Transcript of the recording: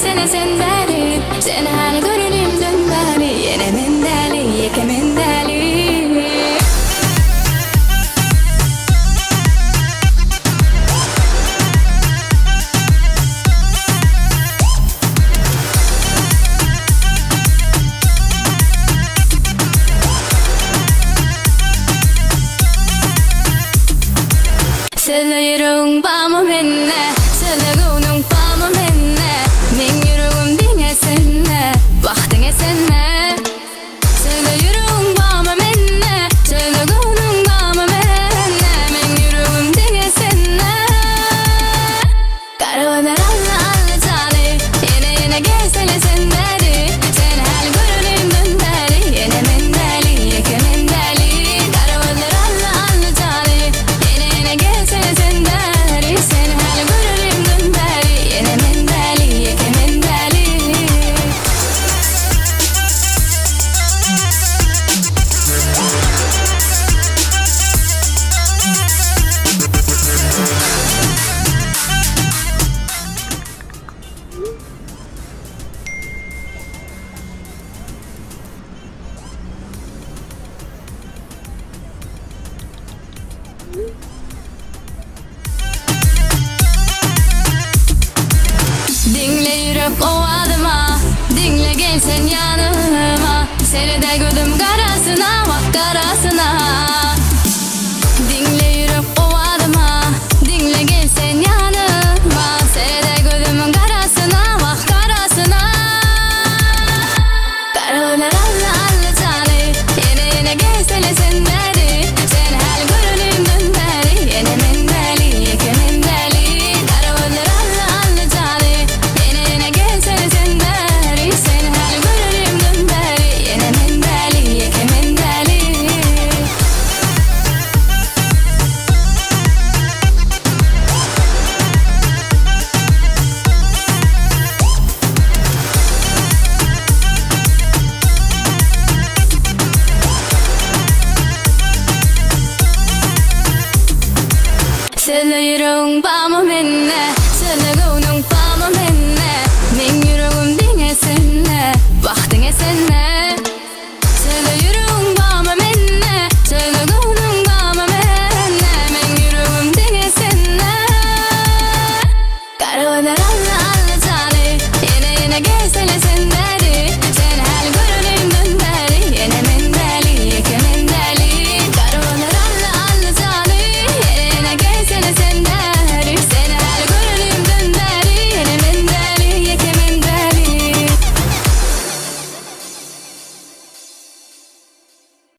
Seni sendali, sen hal görünüm dönbali, yine mendali, yeke mendali. Sılıyırım bağımı minne, sılıgınım bağımı minne. Men yürügüm diňe senne, wagtyňa senne. Sılıyırım bağımı minne, sılıgınım bağımı minne. Men yürügüm diňe senne. Karawalar alla jany, yine gelsene sen beri. Sen hal görünüm dönberi, yine mendali, yeke mendali. Karawalar alla jany, yine gelsene sen beri. Sen hal görünüm dönberi, yine mendali, yeke mendali. Dinle yürüp o adıma, dinle gelsen yanıma. Seni de gördüm karasına, bak karasına.